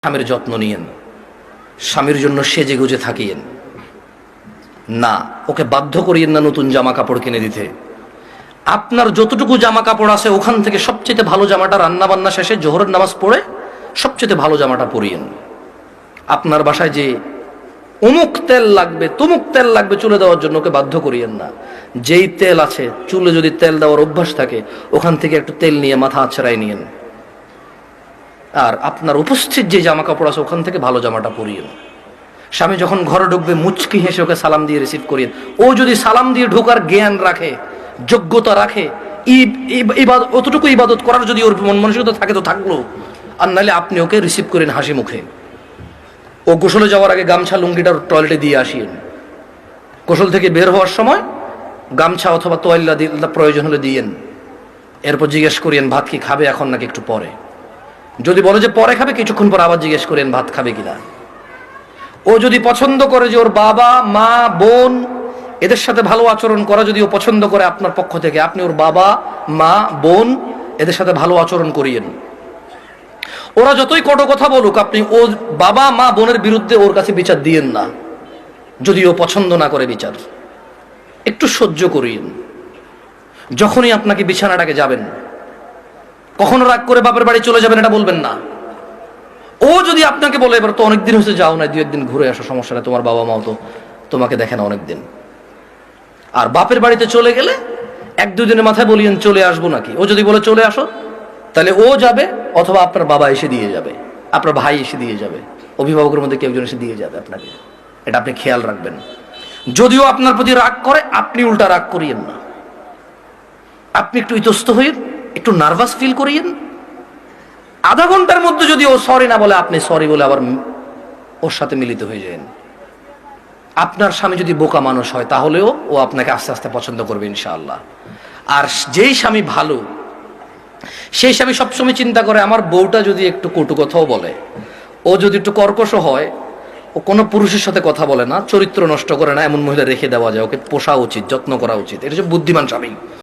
স্বামীর যত্ন নিয়েন, স্বামীর জন্য সেজে গুজে থাকিয়েন না, ওকে বাধ্য করিয়েন না নতুন জামা কাপড় কিনে দিতে। আপনার যতটুকু জামা কাপড় আছে ওখান থেকে সবচেয়ে ভালো জামাটা রান্না বান্না শেষে জোহরের নামাজ পড়ে সবচেয়ে ভালো জামাটা পরিয়েন। আপনার বাসায় যে অমুক তেল লাগবে তমুক তেল লাগবে চুলে দেওয়ার জন্য ওকে বাধ্য করিয়েন না। যেই তেল আছে, চুলে যদি তেল দেওয়ার অভ্যাস থাকে ওখান থেকে একটু তেল নিয়ে মাথা আছড়াই নিয়েন। আর আপনার উপস্থিত যে জামা কাপড় আছে ওখান থেকে ভালো জামাটা পরিয়েন। স্বামী যখন ঘরে ঢুকবে মুচকি হেসে ওকে সালাম দিয়ে রিসিভ করিয়েন। ও যদি সালাম দিয়ে ঢোকার জ্ঞান রাখে, যোগ্যতা রাখে, অতটুকু ইবাদত করার যদি ওর মন মানসিকতা থাকে তো থাকলো, আর নাহলে আপনি ওকে রিসিভ করেন হাসি মুখে। ও গোসলে যাওয়ার আগে গামছা লুঙ্গিটা টয়লেটে দিয়ে আসিয়েন। গোসল থেকে বের হওয়ার সময় গামছা অথবা তোয়াল্লা প্রয়োজন হলে দিয়েন। এরপর জিজ্ঞেস করিয়েন ভাত কি খাবে এখন নাকি একটু পরে। যদি বলে যে পরে খাবে, কিছুক্ষণ পর আবার জিজ্ঞেস করেন ভাত খাবে কিনা। ও যদি পছন্দ করে যে ওর বাবা মা বোন এদের সাথে ভালো আচরণ করা যদি ও পছন্দ করে আপনার পক্ষ থেকে, আপনি ওর বাবা মা বোন এদের সাথে ভালো আচরণ করিয়েন। ওরা যতই কটু কথা বলুক, আপনি ওর বাবা মা বোনের বিরুদ্ধে ওর কাছে বিচার দিয়েন না। যদি ও পছন্দ না করে বিচার, একটু সহ্য করিয়েন। যখনই আপনাকে বিছানাটাকে যাবেন, কখনো রাগ করে বাপের বাড়ি চলে যাবেন এটা বলবেন না। ও যদি আপনাকে বলে এবার তো অনেকদিন হয়েছে যাও না, 2-1 দিন ঘুরে আসো, সমস্যা নেই, তোমার বাবা মাও তো তোমাকে দেখে না অনেকদিন। আর বাপের বাড়িতে চলে গেলে 1-2 দিনের মাথায় বলিয়েন চলে আসবো নাকি। ও যদি বলে চলে আসো, তাহলে ও যাবে অথবা আপনার বাবা এসে দিয়ে যাবে, আপনার ভাই এসে দিয়ে যাবে, অভিভাবকের মধ্যে কেউ একজন এসে দিয়ে যাবে আপনাকে। এটা আপনি খেয়াল রাখবেন। যদিও আপনার প্রতি রাগ করে, আপনি উল্টা রাগ করিয়েন না। আপনি একটু ইতস্ত হইন, একটু নার্ভাস ফিল করিয়েন। আধা ঘন্টার মধ্যে যদি ও সরি না বলে, আপনি সরি বলে আবার ওর সাথে মিলিত হয়ে যান। আপনার স্বামী যদি বোকা মানুষ হয় তাহলেও ও আপনাকে আস্তে আস্তে পছন্দ করবে ইনশাআল্লাহ। আর যেই স্বামী ভালো, সেই স্বামী সবসময় চিন্তা করে আমার বউটা যদি একটু কটু কথাও বলে, ও যদি একটু কর্কশ হয়, ও কোনো পুরুষের সাথে কথা বলে না, চরিত্র নষ্ট করে না, এমন মহিলা রেখে দেওয়া যায়, ওকে পোষা উচিত, যত্ন করা উচিত। এটা হচ্ছে বুদ্ধিমান স্বামী।